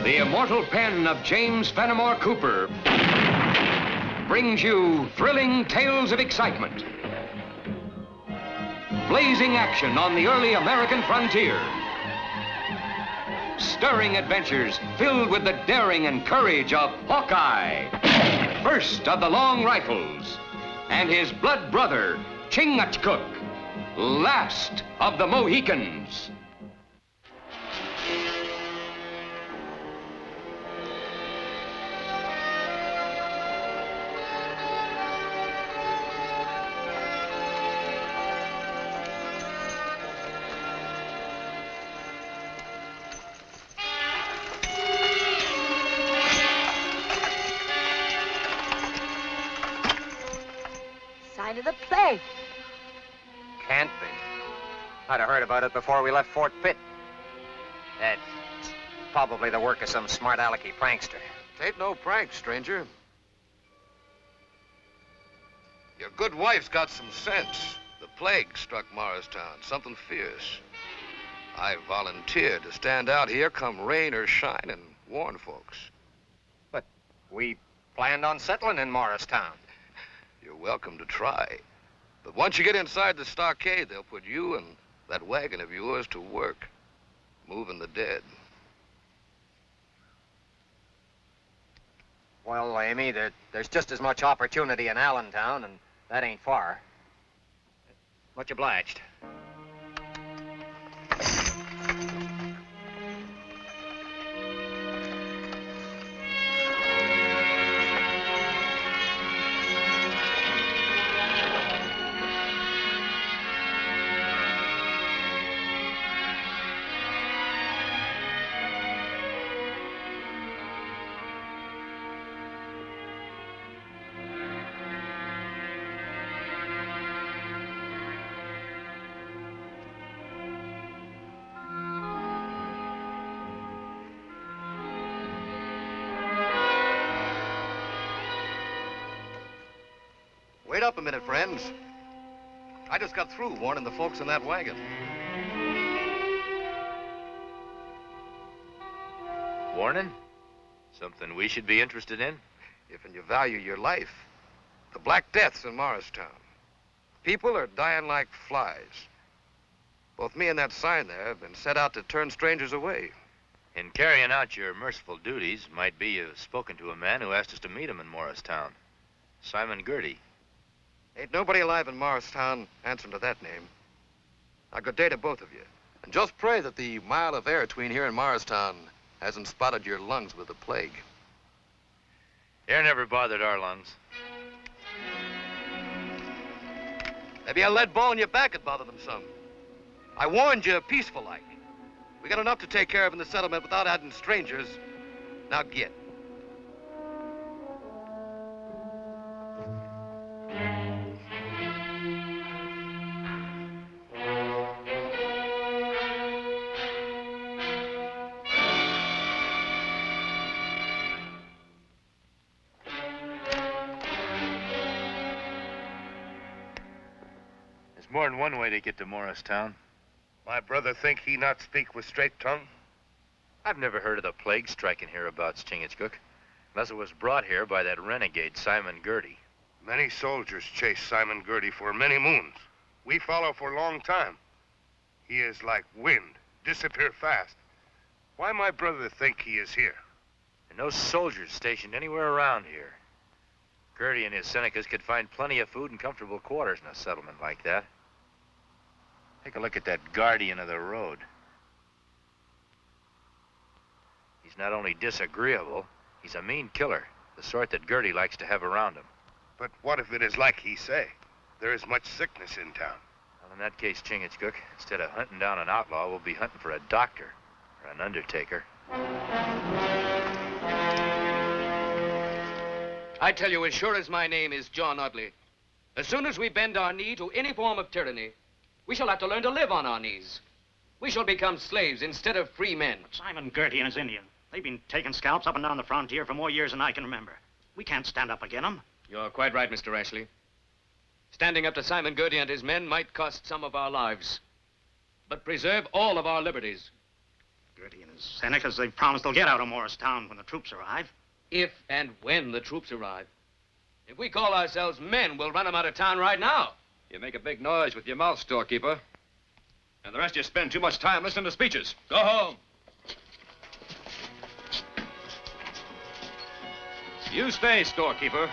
The immortal pen of James Fenimore Cooper brings you thrilling tales of excitement, blazing action on the early American frontier, stirring adventures filled with the daring and courage of Hawkeye, first of the long rifles, and his blood brother, Chingachgook, last of the Mohicans. Sign of the plague. Can't be. I'd have heard about it before we left Fort Pitt. That's probably the work of some smart alecky prankster. Tain't no prank, stranger. Your good wife's got some sense. The plague struck Morristown, something fierce. I volunteered to stand out here come rain or shine and warn folks. But we planned on settling in Morristown. You're welcome to try. But once you get inside the stockade, they'll put you and that wagon of yours to work, moving the dead. Well, Amy, there's just as much opportunity in Allentown, and that ain't far. Much obliged. Wait up a minute, friends. I just got through warning the folks in that wagon. Warning? Something we should be interested in? If you value your life. The Black Death's in Morristown. People are dying like flies. Both me and that sign there have been set out to turn strangers away. In carrying out your merciful duties, might be you've spoken to a man who asked us to meet him in Morristown. Simon Girty. Ain't nobody alive in Morristown answering to that name. Now, good day to both of you. And just pray that the mile of air between here and Morristown hasn't spotted your lungs with the plague. Air never bothered our lungs. Maybe a lead ball in your back would bother them some. I warned you peaceful-like. We got enough to take care of in the settlement without adding strangers. Now get. There's more than one way to get to Morristown. My brother think he not speak with straight tongue? I've never heard of the plague striking hereabouts, Chingachgook, unless it was brought here by that renegade Simon Girty. Many soldiers chase Simon Girty for many moons. We follow for a long time. He is like wind, disappear fast. Why my brother think he is here? And no soldiers stationed anywhere around here. Girty and his Senecas could find plenty of food and comfortable quarters in a settlement like that. Take a look at that guardian of the road. He's not only disagreeable, he's a mean killer, the sort that Girty likes to have around him. But what if it is like he say? There is much sickness in town. Well, in that case, Chingachgook, instead of hunting down an outlaw, we'll be hunting for a doctor or an undertaker. I tell you, as sure as my name is John Audley, as soon as we bend our knee to any form of tyranny, we shall have to learn to live on our knees. We shall become slaves instead of free men. But Simon Girty and his Indian, they've been taking scalps up and down the frontier for more years than I can remember. We can't stand up against them. You're quite right, Mr. Ashley. Standing up to Simon Girty and his men might cost some of our lives, but preserve all of our liberties. Girty and his Senecas, they've promised they'll get out of Morristown when the troops arrive. If and when the troops arrive. If we call ourselves men, we'll run them out of town right now. You make a big noise with your mouth, storekeeper. And the rest of you spend too much time listening to speeches. Go home. You stay, storekeeper.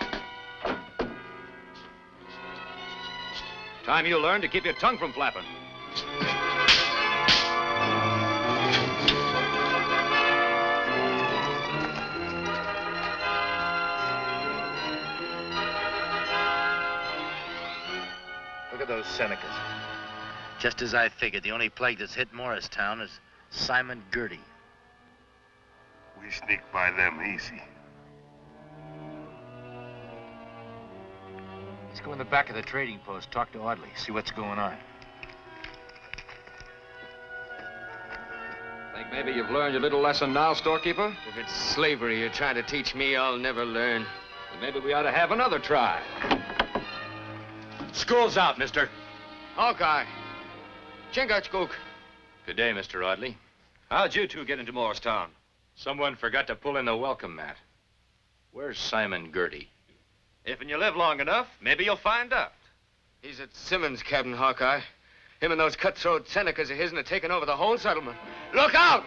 Time you learn to keep your tongue from flapping. Look at those Senecas. Just as I figured, the only plague that's hit Morristown is Simon Girty. We sneak by them easy. Let's go in the back of the trading post, talk to Audley, see what's going on. Think maybe you've learned your little lesson now, storekeeper? If it's slavery you're trying to teach me, I'll never learn. Then maybe we ought to have another try. School's out, mister. Hawkeye. Chingachgook. Good day, Mr. Audley. How'd you two get into Morristown? Someone forgot to pull in the welcome mat. Where's Simon Girty? If you live long enough, maybe you'll find out. He's at Simmons' cabin, Hawkeye. Him and those cutthroat Senecas of his'n are taking over the whole settlement. Look out!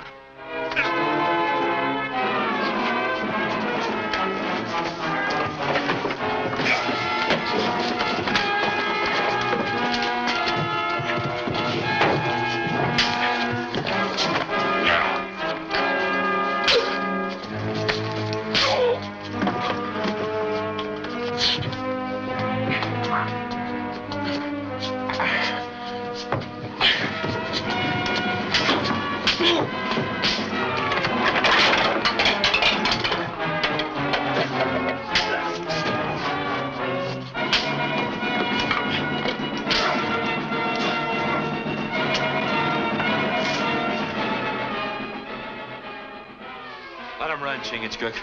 Let them run, Chingachgook.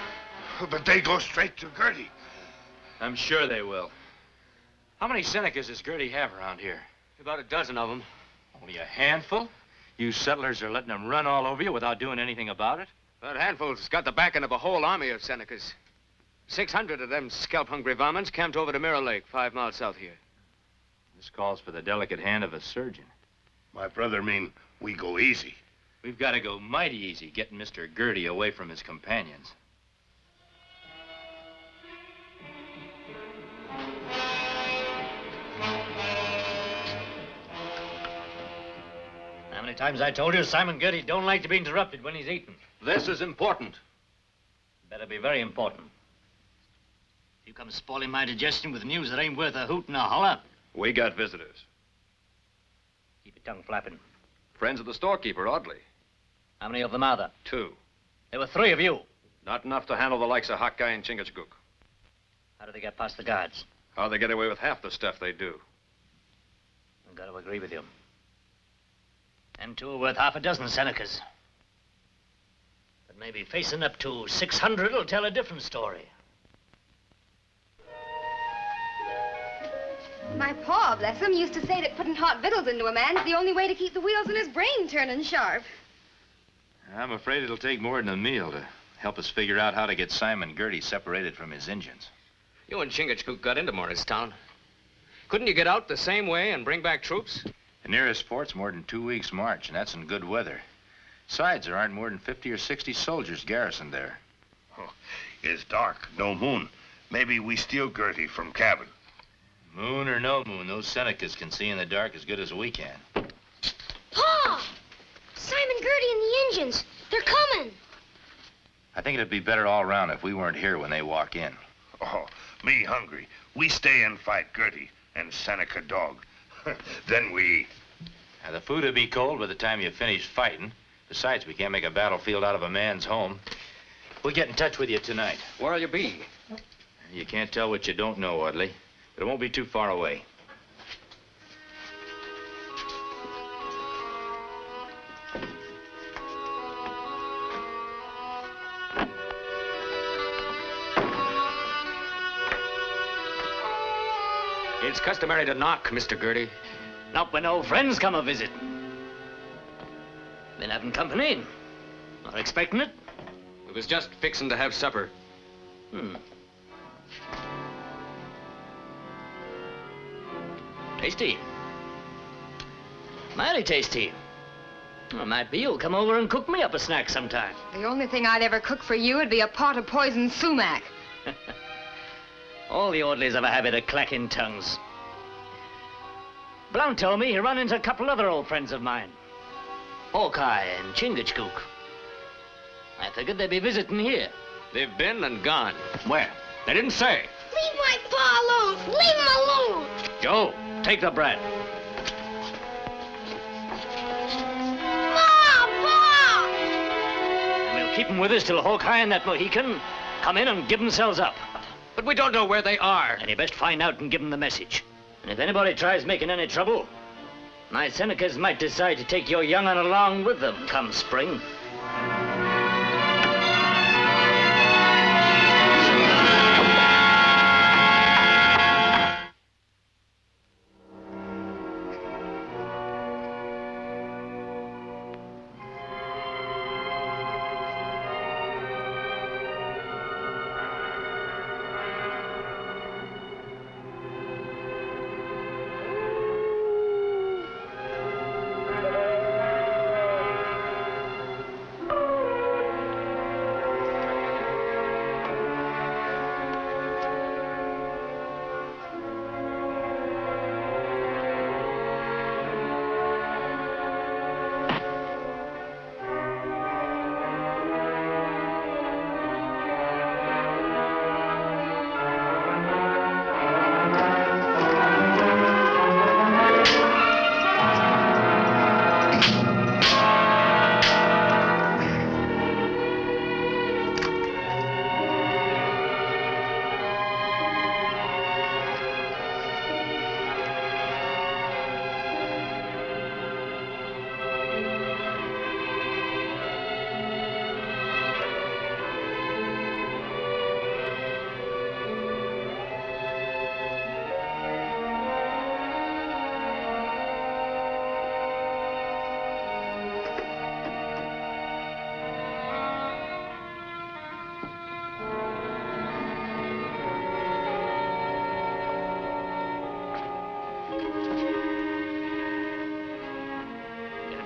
But they go straight to Girty. I'm sure they will. How many Senecas does Girty have around here? About a dozen of them. Only a handful? You settlers are letting them run all over you without doing anything about it? That handful's got the backing of a whole army of Senecas. 600 of them scalp-hungry varmints camped over to Mirror Lake, 5 miles south here. This calls for the delicate hand of a surgeon. My brother mean we go easy. We've got to go mighty easy getting Mr. Girty away from his companions. How many times I told you Simon Girty don't like to be interrupted when he's eating? This is important. Better be very important. You come spoiling my digestion with news that ain't worth a hoot and a holler. We got visitors. Keep your tongue flapping. Friends of the storekeeper, Audley. How many of them are there? 2. There were 3 of you. Not enough to handle the likes of Hawkeye and Chingachgook. How do they get past the guards? How they get away with half the stuff they do. I've got to agree with you. Them 2 are worth half a dozen Senecas. But maybe facing up to 600 will tell a different story. My pa, bless him, used to say that putting hot victuals into a man's the only way to keep the wheels in his brain turning sharp. I'm afraid it'll take more than a meal to help us figure out how to get Simon Girty separated from his Indians. You and Chingachgook got into Morristown. Couldn't you get out the same way and bring back troops? The nearest port's more than 2 weeks' march, and that's in good weather. Besides, there aren't more than 50 or 60 soldiers garrisoned there. Oh, it's dark, no moon. Maybe we steal Girty from cabin. Moon or no moon, those Senecas can see in the dark as good as we can. Pa! Simon Girty and the Indians. They're coming. I think it'd be better all around if we weren't here when they walk in. Oh, me hungry. We stay and fight Girty and Seneca dog. Then we eat. Now, the food will be cold by the time you finish fighting. Besides, we can't make a battlefield out of a man's home. We'll get in touch with you tonight. Where'll you be? You can't tell what you don't know, Audley. But it won't be too far away. It's customary to knock, Mr. Girty. Not when old friends come a visit. Been having company. Not expecting it? We was just fixing to have supper. Tasty. Mighty tasty. Well, might be you'll come over and cook me up a snack sometime. The only thing I'd ever cook for you would be a pot of poisoned sumac. All the orderlies have a habit of clacking tongues. Blount told me he run into a couple other old friends of mine. Hawkeye and Chingachgook. I figured they'd be visiting here. They've been and gone. Where? They didn't say. Leave my pa alone! Leave him alone! Joe, take the bread. Pa! And we'll keep them with us till Hawkeye and that Mohican come in and give themselves up. But we don't know where they are. And you best find out and give them the message. And if anybody tries making any trouble, my Senecas might decide to take your young'un along with them come spring.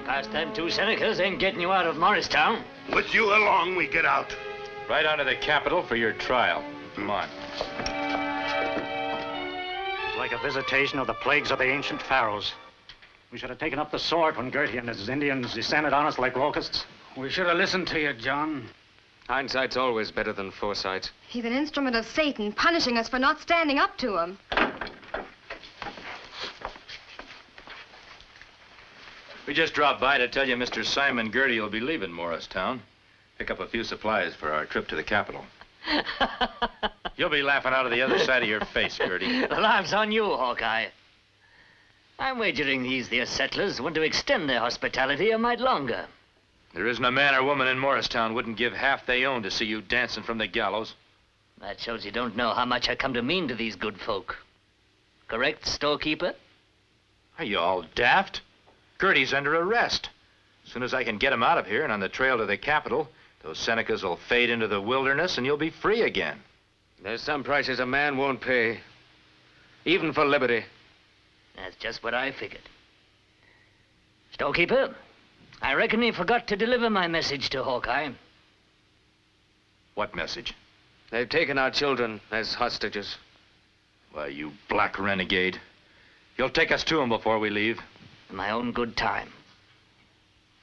Past them two Senecas ain't getting you out of Morristown. With you along, we get out. Right on to the capital for your trial. Come on. It's like a visitation of the plagues of the ancient pharaohs. We should have taken up the sword when Girty and his Indians descended on us like locusts. We should have listened to you, John. Hindsight's always better than foresight. He's an instrument of Satan, punishing us for not standing up to him. We just dropped by to tell you Mr. Simon Girty will be leaving Morristown. Pick up a few supplies for our trip to the capital. You'll be laughing out of the other side of your face, Girty. The laugh's on you, Hawkeye. I'm wagering these there settlers want to extend their hospitality a mite longer. There isn't a man or woman in Morristown wouldn't give half they own to see you dancing from the gallows. That shows you don't know how much I come to mean to these good folk. Correct, storekeeper? Are you all daft? Girty's under arrest. As soon as I can get him out of here and on the trail to the capital, those Senecas will fade into the wilderness and you'll be free again. There's some prices a man won't pay, even for liberty. That's just what I figured. Storekeeper, I reckon he forgot to deliver my message to Hawkeye. What message? They've taken our children as hostages. Why, you black renegade. You'll take us to him before we leave. In my own good time.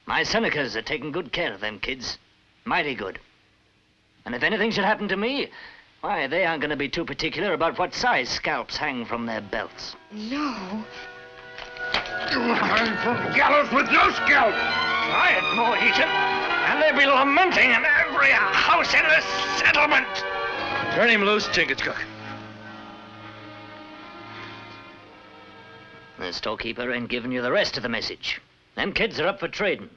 My Senecas are taking good care of them kids. Mighty good. And if anything should happen to me, why, they aren't going to be too particular about what size scalps hang from their belts. No. You hang from gallows with no scalp. Try it, Mohican, and they'll be lamenting in every house in the settlement. Turn him loose, Chingachgook. The storekeeper ain't giving you the rest of the message. Them kids are up for trading.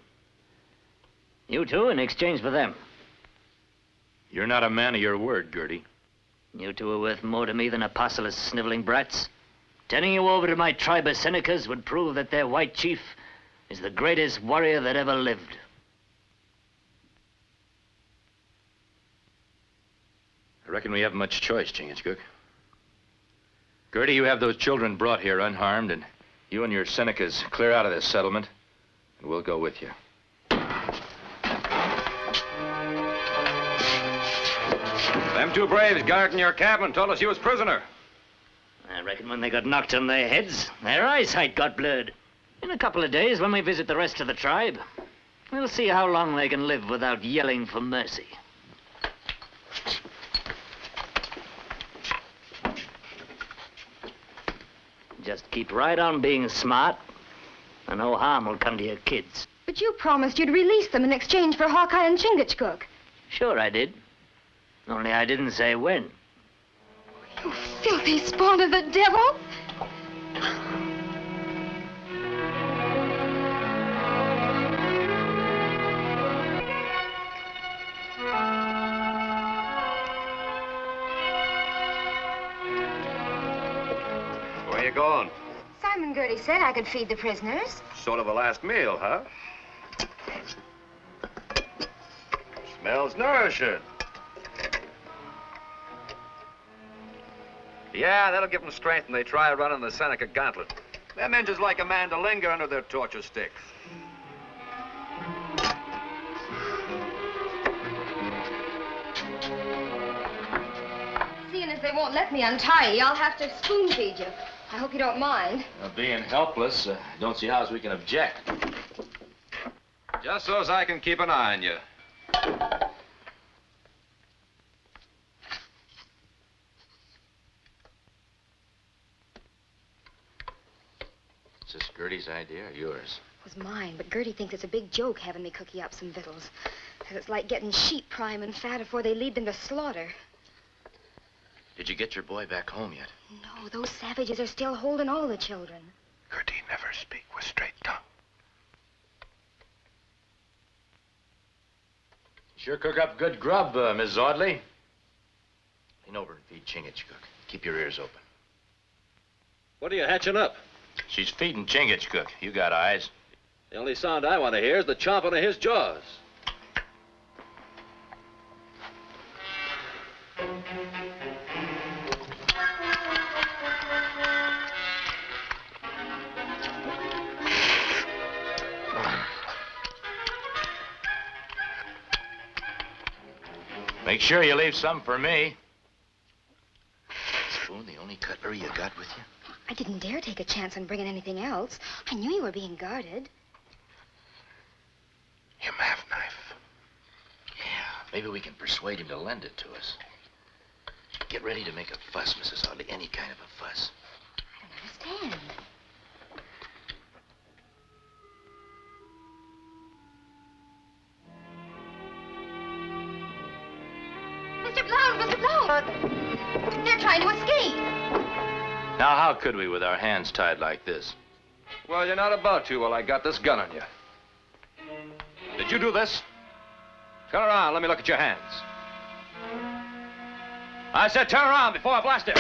You two in exchange for them. You're not a man of your word, Girty. You two are worth more to me than a parcel of sniveling brats. Turning you over to my tribe of Senecas would prove that their white chief is the greatest warrior that ever lived. I reckon we haven't much choice, Chingachgook. Girty, you have those children brought here unharmed, and you and your Senecas clear out of this settlement, and we'll go with you. Them two braves guarding your cabin told us you was prisoner. I reckon when they got knocked on their heads, their eyesight got blurred. In a couple of days, when we visit the rest of the tribe, we'll see how long they can live without yelling for mercy. Just keep right on being smart, and no harm will come to your kids. But you promised you'd release them in exchange for Hawkeye and Chingachgook. Sure I did. Only I didn't say when. You filthy spawn of the devil! Where you going? Simon Girty said I could feed the prisoners. Sort of a last meal, huh? Smells nourishing. Yeah, that'll give them strength when they try running the Seneca gauntlet. Them Injuns like a man to linger under their torture stick. Seeing as they won't let me untie you, I'll have to spoon feed you. I hope you don't mind. Being helpless, don't see how we can object. Just so as I can keep an eye on you. Is this Girty's idea or yours? It was mine, but Girty thinks it's a big joke having me cook you up some victuals. Says it's like getting sheep prime and fat before they lead them to slaughter. Did you get your boy back home yet? No, those savages are still holding all the children. Girty never speak with straight tongue. Sure cook up good grub, Miss Audley. Lean over and feed Chingachgook. Keep your ears open. What are you hatching up? She's feeding Chingachgook. You got eyes. The only sound I want to hear is the chomping of his jaws. Make sure you leave some for me. Spoon, the only cutlery you got with you? I didn't dare take a chance on bringing anything else. I knew you were being guarded. Him have knife. Yeah, maybe we can persuade him to lend it to us. Get ready to make a fuss, Mrs. Audley. Any kind of a fuss. I don't understand. Mr. Blount! They're trying to escape. Now, how could we with our hands tied like this? Well, you're not about to while I got this gun on you. Did you do this? Turn around, let me look at your hands. I said turn around before I blast it.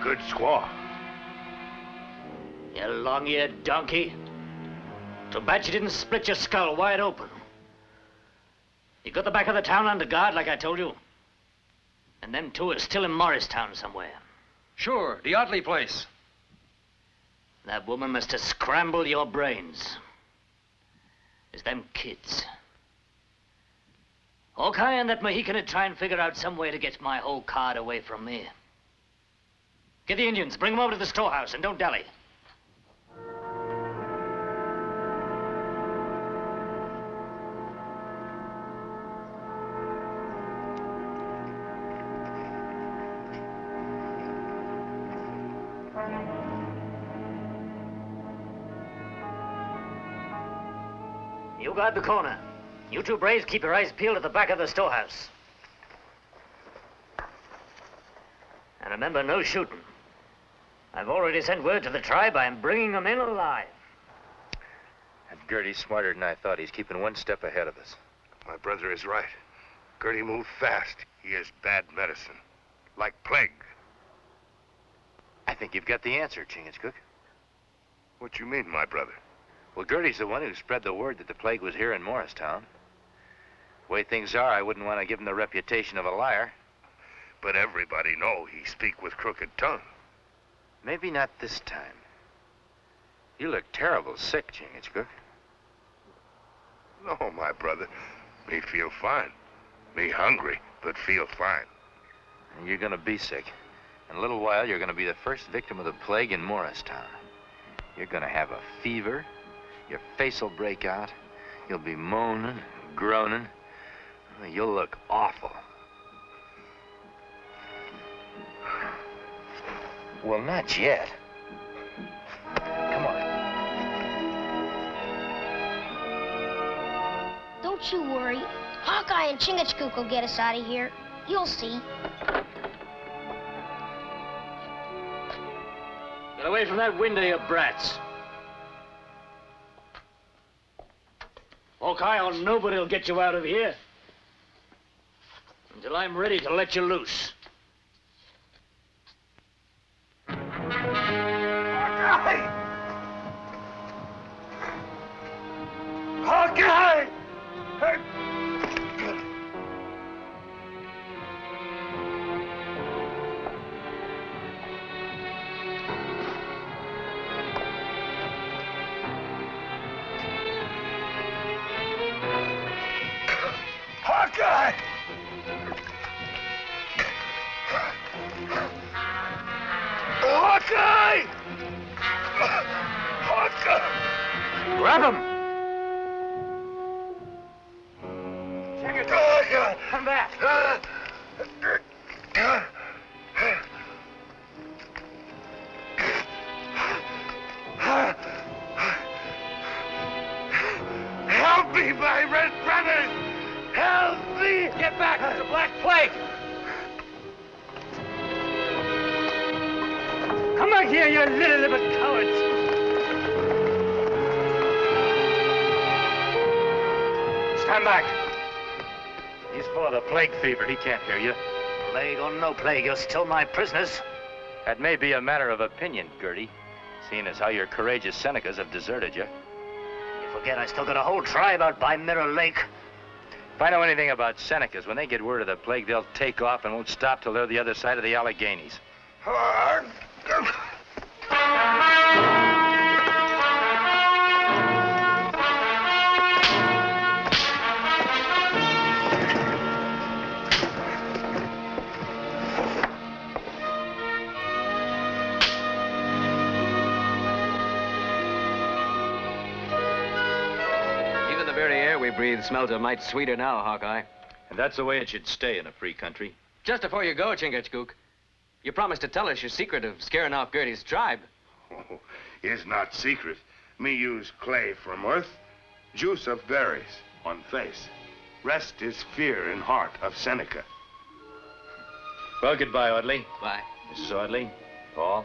Good squaw. You long-eared donkey. Too bad you didn't split your skull wide open. You got the back of the town under guard, like I told you. And them two are still in Morristown somewhere. Sure, the Audley place. That woman must have scrambled your brains. It's them kids. Hawkeye and that Mohican would try and figure out some way to get my whole card away from me. Get the Indians, bring them over to the storehouse, and don't dally. You guard the corner. You two braves keep your eyes peeled at the back of the storehouse. And remember, no shooting. I've already sent word to the tribe I'm bringing them in alive. And Girty's smarter than I thought. He's keeping one step ahead of us. My brother is right. Girty moved fast. He is bad medicine. Like plague. I think you've got the answer, Chingachgook. What you mean, my brother? Well, Girty's the one who spread the word that the plague was here in Morristown. The way things are, I wouldn't want to give him the reputation of a liar. But everybody know he speak with crooked tongue. Maybe not this time. You look terrible sick, Chingachgook. No, my brother. Me feel fine. Me hungry, but feel fine. And you're gonna be sick. In a little while, you're gonna be the first victim of the plague in Morristown. You're gonna have a fever. Your face will break out. You'll be moaning, groaning. You'll look awful. Well, not yet. Come on. Don't you worry. Hawkeye and Chingachgook will get us out of here. You'll see. Get away from that window, you brats. Hawkeye or nobody will get you out of here until I'm ready to let you loose. Hawkeye! Hawkeye! Hawkeye! Hawkeye! Hawkeye! Grab him! Come back! Help me, my red brothers! Help me! Get back! It's a black plague! Come back here, you little cowards! Stand back. He's full of the plague fever. He can't hear you. Plague or no plague, you're still my prisoners. That may be a matter of opinion, Girty, seeing as how your courageous Senecas have deserted you. You forget I still got a whole tribe out by Mirror Lake. If I know anything about Senecas, when they get word of the plague, they'll take off and won't stop till they're the other side of the Alleghenies. Even the very air we breathe smells a mite sweeter now, Hawkeye. And that's the way it should stay in a free country. Just before you go, Chingachgook, you promised to tell us your secret of scaring off Girty's tribe. Oh, it's not secret. Me use clay from earth, juice of berries on face. Rest is fear in heart of Seneca. Well, goodbye, Audley. Bye. Mrs. Audley, Paul.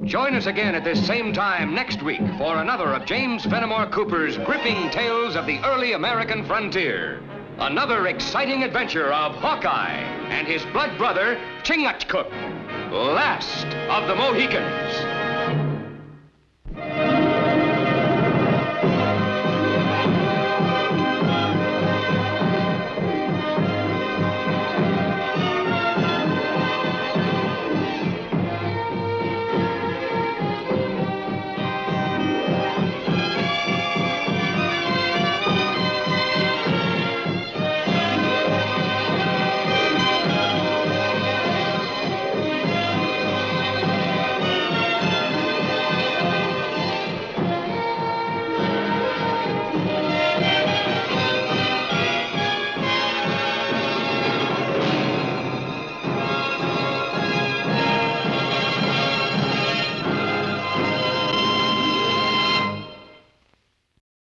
Join us again at this same time next week for another of James Fenimore Cooper's gripping tales of the early American frontier. Another exciting adventure of Hawkeye and his blood brother, Chingachgook, last of the Mohicans.